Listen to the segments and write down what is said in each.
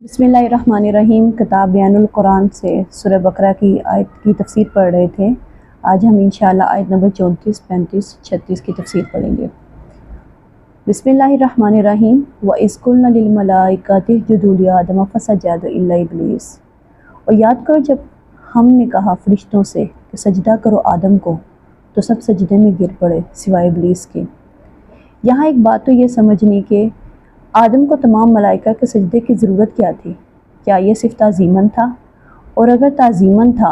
बिस्मिल्लाहिर्रहमानिर्रहीम। किताब बयानुल कुरान से सूरह बकरा की आयत की तफसीर पढ़ रहे थे। आज हम इंशाअल्लाह आयत नंबर 34, 35, 36 की तफसीर पढ़ेंगे। बिस्मिल्लाहिर्रहमानिर्रहीम। व इज़ कुल्ना लिल मलाइकति इसजुदू लि आदम फसजदू इल्ला इब्लीस। और याद करो जब हमने कहा फरिश्तों से कि सजदा करो आदम को, तो सब सजदे में गिर पड़े सिवाय इब्लीस के। यहाँ एक बात तो ये समझने के आदम को तमाम मलाइका के सजदे की ज़रूरत क्या थी? क्या ये सिर्फ ताज़ीमन था? और अगर ताज़ीमन था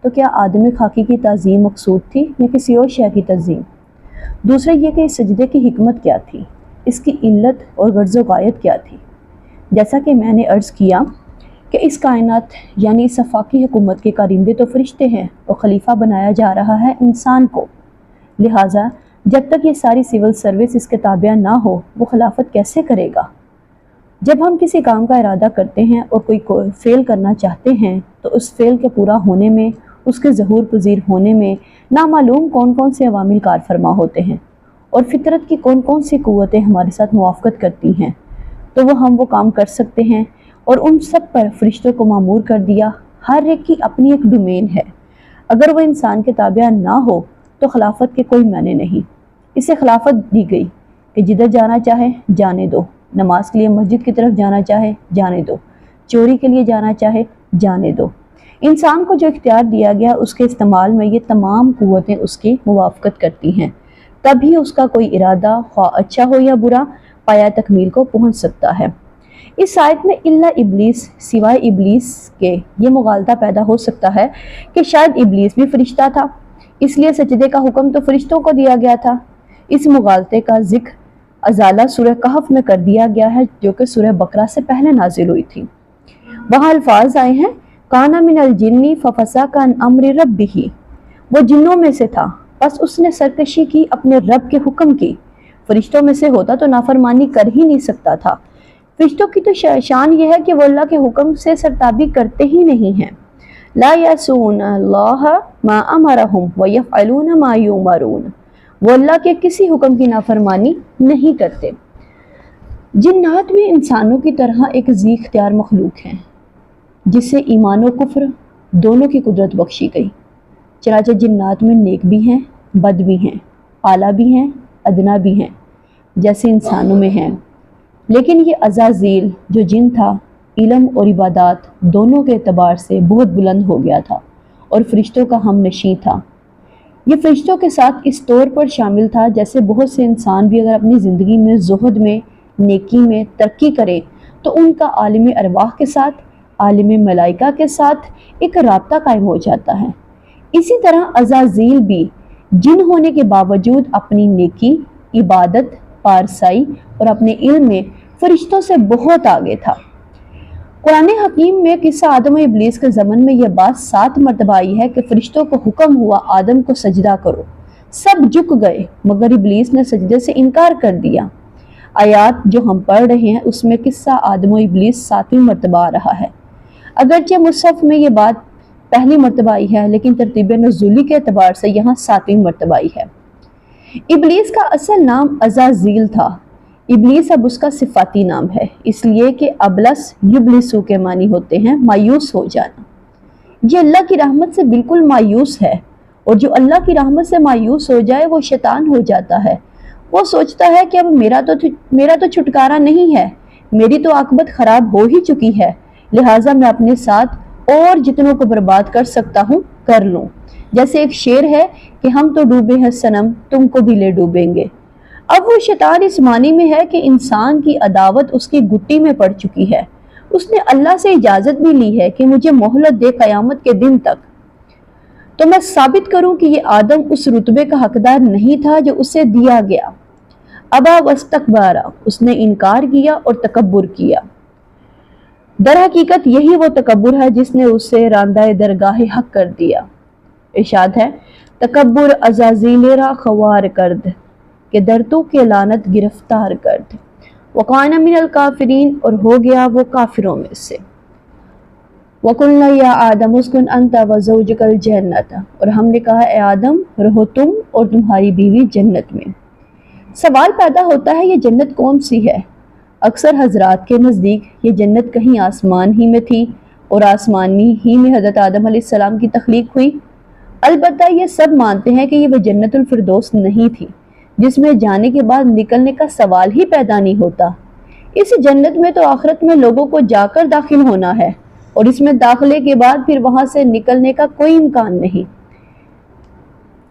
तो क्या आदम खाकी की ताज़ीम मकसूद थी या किसी और शय की ताज़ीम? दूसरा ये कि इस सजदे की हिकमत क्या थी, इसकी इल्लत और गर्ज़ व गायत क्या थी? जैसा कि मैंने अर्ज़ किया कि इस कायनात यानी इस आफाकी हुकूमत के कारिंदे तो फरिश्ते हैं और ख़लीफ़ा बनाया जा रहा है इंसान को। लिहाजा जब तक ये सारी सिविल सर्विस इसके ताबिया ना हो, वो खिलाफत कैसे करेगा? जब हम किसी काम का इरादा करते हैं और कोई फ़ेल करना चाहते हैं तो उस फ़ेल के पूरा होने में, उसके ज़हूर पज़ीर होने में नामालूम कौन कौन से अवामिल कार फरमा होते हैं और फितरत की कौन कौन सी क़ुव्वतें हमारे साथ मुवाफ़क़त करती हैं, तो हम वो काम कर सकते हैं। और उन सब पर फरिश्तों को मामूर कर दिया। हर एक की अपनी एक डोमेन है। अगर वो इंसान के ताबिया ना हो तो खिलाफत के कोई माने नहीं। इसे खिलाफत दी गई कि जिधर जाना चाहे जाने दो, नमाज के लिए मस्जिद की तरफ जाना चाहे जाने दो, चोरी के लिए जाना चाहे जाने दो। इंसान को जो इख्तियार दिया गया उसके इस्तेमाल में ये तमाम क़ुव्वतें उसकी मुवाफ़क़त करती हैं, तभी उसका कोई इरादा ख्वाह अच्छा हो या बुरा पाया तकमील को पहुँच सकता है। इस आयत में इल्ला इब्लीस, सिवाय इब्लीस के, ये मुगालता पैदा हो सकता है कि शायद इब्लीस भी फरिश्ता था, इसलिए सजदे का हुक्म तो फरिश्तों को दिया गया था। इस मुगालते का जिक्र अज़ाला सूरह कहफ में कर दिया गया है, जो कि सूरह बकरा से पहले नाजिल हुई थी। वहाँ अल्फाज आए हैं, काना मिनल जिन्नी फफसका अन अम्रि रब्बिही। वो जिन्नों में से था, बस उसने सरकशी की, अपने रब के हुक्म की। फरिश्तों में से होता तो नाफरमानी कर ही नहीं सकता था। फरिश्तों की तो शान यह है कि वो अल्लाह के हुक्म से सरताबी करते ही नहीं हैं। ला यासून अल्लाह मा अमरहुम व यफ़अलून मा युमरून। वो अल्लाह के किसी हुक्म की नाफरमानी नहीं करते। जिन्नात भी इंसानों की तरह एक ज़ी इख्तियार मखलूक हैं, जिससे ईमान और कुफ्र दोनों की कुदरत बख्शी गई। चनाचे जिन्नात में नेक भी हैं, बद भी हैं, आला भी हैं, अदना भी हैं, जैसे इंसानों में हैं। लेकिन ये अज़ाज़ील जो जिन था, इल्म और इबादत दोनों के एतबार से बहुत बुलंद हो गया था और फरिश्तों का हम नशी था। ये फरिश्तों के साथ इस तौर पर शामिल था जैसे बहुत से इंसान भी अगर अपनी ज़िंदगी में ज़ुहद में, नेकी में तरक्की करें तो उनका आलिम अरवाह के साथ, आलिम मलाइका के साथ एक राब्ता कायम हो जाता है। इसी तरह अज़ाज़ील भी जिन होने के बावजूद अपनी नेकी, इबादत, पारसाई और अपने इल्म में फरिश्तों से बहुत आगे था। कुरान हकीम में किस्सा आदम और इब्लीस के ज़मन में यह बात 7 मरतबा आई है कि फरिश्तों को हुक्म हुआ आदम को सजदा करो। सब झुक गए मगर इब्लीस ने सजदे से इनकार कर दिया। आयात जो हम पढ़ रहे हैं उसमें किस्सा आदम और इब्लीस 7वीं मरतबा आ रहा है। अगरचे मुसहफ में ये बात पहली मरतबा आई है, लेकिन तरतीब नुज़ूली के एतबार से यहाँ 7वीं मरतबा आई है। इब्लीस का असल नाम अज़ाज़ील था। इब्लीस अब उसका सिफाती नाम है, इसलिए कि अबलस युबलिसु के मानी होते हैं मायूस हो जाना। ये अल्लाह की रहमत से बिल्कुल मायूस है, और जो अल्लाह की रहमत से मायूस हो जाए वो शैतान हो जाता है। वो सोचता है कि अब मेरा तो छुटकारा नहीं है, मेरी तो आकबत खराब हो ही चुकी है, लिहाजा मैं अपने साथ और जितनों को बर्बाद कर सकता हूँ कर लूँ। जैसे एक शेर है कि हम तो डूबे हैं सनम, तुमको भी ले डूबेंगे। अब वो शैतान इस मानी में है कि इंसान की अदावत उसकी गुट्टी में पड़ चुकी है। उसने अल्लाह से इजाज़त भी ली है कि मुझे मोहलत दे क़यामत के दिन तक, तो मैं साबित करूं कि ये आदम उस रुतबे का हकदार नहीं था जो उसे दिया गया। अबा वस्तकबारा, उसने इनकार किया और तकब्बुर किया। दर हकीकत यही वो तकब्बुर है जिसने उसे रांदा दरगाह हक कर दिया। इरशाद है, तकब्बुर अज़ाज़ील रा ख़वार करद के दरतों के लानत गिरफ्तार करद। वकाना मिनल काफिरीन, और हो गया वो काफिरों में से। वकुल्ना या आदम उस्कुन अंता व ज़ौजुकल जन्नत, और हमने कहा ए आदम रहो तुम और तुम्हारी बीवी जन्नत में। सवाल पैदा होता है ये जन्नत कौन सी है? اکثر حضرات کے نزدیک یہ جنت کہیں آسمان ہی میں تھی اور آسمان ہی میں حضرت آدم علیہ السلام کی تخلیق ہوئی۔ البتہ یہ سب مانتے ہیں کہ یہ وہ جنت الفردوس نہیں تھی جس میں جانے کے بعد نکلنے کا سوال ہی پیدا نہیں ہوتا۔ اس جنت میں تو آخرت میں لوگوں کو جا کر داخل ہونا ہے اور اس میں داخلے کے بعد پھر وہاں سے نکلنے کا کوئی امکان نہیں۔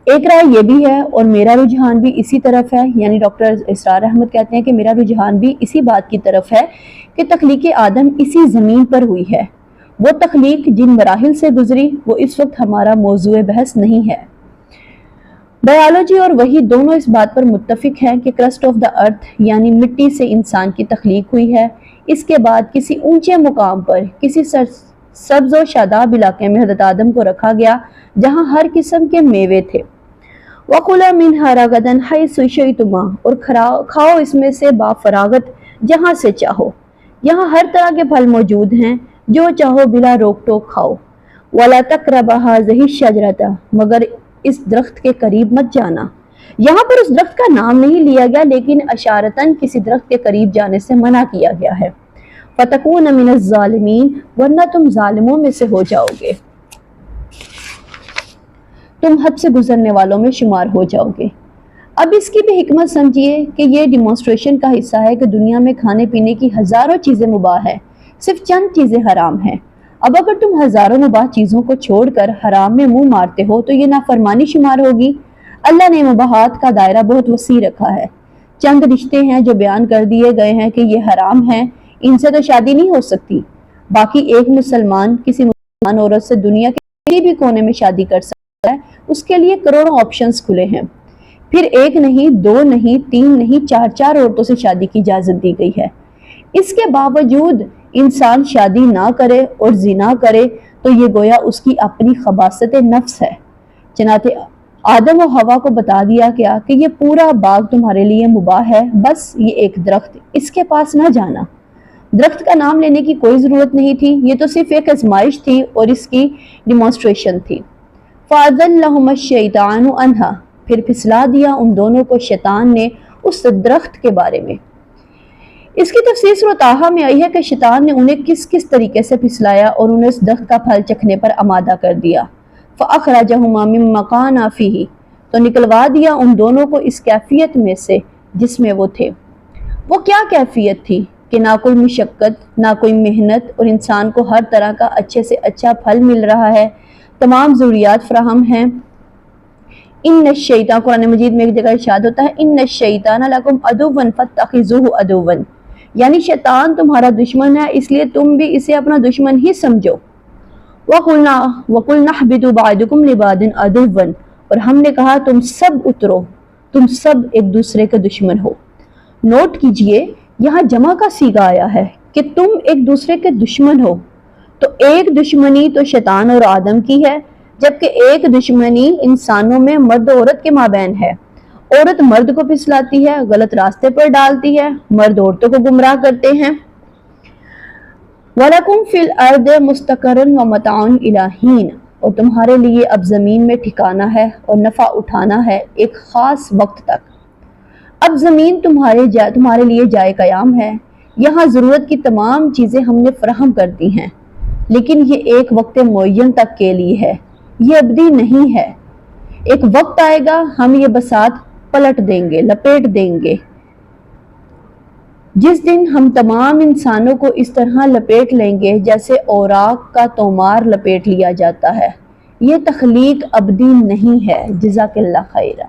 ایک رائے یہ بھی ہے اور میرا رجحان بھی اسی طرف ہے، یعنی ڈاکٹر اسرار احمد کہتے ہیں کہ میرا رجحان بھی اسی بات کی طرف ہے کہ تخلیق آدم اسی زمین پر ہوئی ہے۔ وہ تخلیق جن مراحل سے گزری وہ اس وقت ہمارا موضوع بحث نہیں ہے۔ بائیولوجی اور وحی دونوں اس بات پر متفق ہیں کہ کرسٹ آف دا ارتھ یعنی مٹی سے انسان کی تخلیق ہوئی ہے۔ اس کے بعد کسی اونچے مقام پر کسی سبز و شاداب علاقے میں حضرت آدم کو رکھا گیا جہاں ہر قسم کے میوے تھے۔ وَكُلَا مِنْهَا رَغَدًا حَيْثُ شِئْتُمَا، اور کھاؤ اس میں سے بافراغت جہاں سے چاہو، یہاں ہر طرح کے پھل موجود ہیں، جو چاہو بلا روک ٹوک کھاؤ۔ وَلَا تَقْرَبَا هَٰذِهِ الشَّجَرَةَ، مگر اس درخت کے قریب مت جانا۔ یہاں پر اس درخت کا نام نہیں لیا گیا لیکن اشارتاً کسی درخت کے قریب جانے سے منع کیا گیا ہے۔ فَتَكُونَ مِنَ الظَّالِمِينَ، ورنہ تم ظالموں میں سے ہو جاؤ گے، تم حد سے گزرنے والوں میں شمار ہو جاؤ گے۔ اب اس کی بھی حکمت سمجھیے کہ یہ ڈیمونسٹریشن کا حصہ ہے کہ دنیا میں کھانے پینے کی ہزاروں چیزیں مباح ہیں، صرف چند چیزیں حرام ہیں۔ اب اگر تم ہزاروں مباح چیزوں کو چھوڑ کر حرام میں منہ مارتے ہو تو یہ نافرمانی شمار ہوگی۔ اللہ نے مباحات کا دائرہ بہت وسیع رکھا ہے۔ چند رشتے ہیں جو بیان کر دیے گئے ہیں کہ یہ حرام ہیں، ان سے تو شادی نہیں ہو سکتی۔ باقی ایک مسلمان کسی مسلمان عورت سے دنیا کے کسی بھی کونے میں شادی کر سکتا ہے، اس کے لیے کروڑوں آپشنز کھلے ہیں۔ پھر ایک نہیں، دو نہیں، تین نہیں، چار عورتوں سے شادی کی اجازت دی گئی ہے۔ اس کے باوجود انسان شادی نہ کرے اور زنا کرے تو یہ گویا اس کی اپنی خباثت نفس ہے۔ چنانچہ آدم و حوا کو بتا دیا گیا کہ یہ پورا باغ تمہارے لیے مباح ہے، بس یہ ایک درخت، اس کے پاس نہ جانا۔ درخت کا نام لینے کی کوئی ضرورت نہیں تھی، یہ تو صرف ایک آزمائش تھی اور اس کی ڈیمونسٹریشن تھی۔ فَأَذَلَّهُمَا الشَّيْطَانُ عَنْهَا، پھر پھسلا دیا ان دونوں کو شیطان نے اس درخت کے بارے میں۔ اس کی تفسیر سورۃ طٰہٰ میں آئی ہے کہ شیطان نے انہیں کس کس طریقے سے پھسلایا اور انہیں اس درخت کا پھل چکھنے پر آمادہ کر دیا۔ فَأَخْرَجَهُمَا مِمَّا كَانَا فِيهِ، تو نکلوا دیا ان دونوں کو اس کیفیت میں سے جس میں وہ تھے۔ وہ کیا کیفیت تھی کہ نہ کوئی مشقت، نہ کوئی محنت، اور انسان کو ہر طرح کا اچھے سے اچھا پھل مل رہا ہے، تمام ضروریات فراہم ہیں۔ ان الشیطان، قرآن مجید میں ایک جگہ ارشاد ہوتا ہے ان الشیطان لکم عدو فاتخذوہ عدوا، یعنی شیطان تمہارا دشمن ہے اس لیے تم بھی اسے اپنا دشمن ہی سمجھو۔ وَقُلْنَا اهْبِطُوا بَعْضُكُمْ لِبَعْضٍ عَدُوًّا، اور ہم نے کہا تم سب اترو، تم سب ایک دوسرے کے دشمن ہو۔ نوٹ کیجئے یہاں جمع کا صیغہ آیا ہے کہ تم ایک دوسرے کے دشمن ہو، تو ایک دشمنی تو شیطان اور آدم کی ہے، جبکہ ایک دشمنی انسانوں میں مرد و عورت کے مابین ہے۔ عورت مرد کو پھسلاتی ہے، غلط راستے پر ڈالتی ہے، مرد عورتوں کو گمراہ کرتے ہیں۔ وَلَكُمْ فِي الْأَرْضِ مُسْتَقَرٌّ وَمَتَاعٌ إِلَىٰ حِينٍ، اور تمہارے لیے اب زمین میں ٹھکانا ہے اور نفع اٹھانا ہے ایک خاص وقت تک۔ اب زمین تمہارے لیے جائے قیام ہے، یہاں ضرورت کی تمام چیزیں ہم نے فراہم کر دی ہیں، لیکن یہ ایک وقت معین تک کے لیے ہے، یہ ابدی نہیں ہے۔ ایک وقت آئے گا ہم یہ بساط پلٹ دیں گے، لپیٹ دیں گے، جس دن ہم تمام انسانوں کو اس طرح لپیٹ لیں گے جیسے اوراق کا تومار لپیٹ لیا جاتا ہے۔ یہ تخلیق ابدی نہیں ہے۔ جزاک اللہ خیرہ۔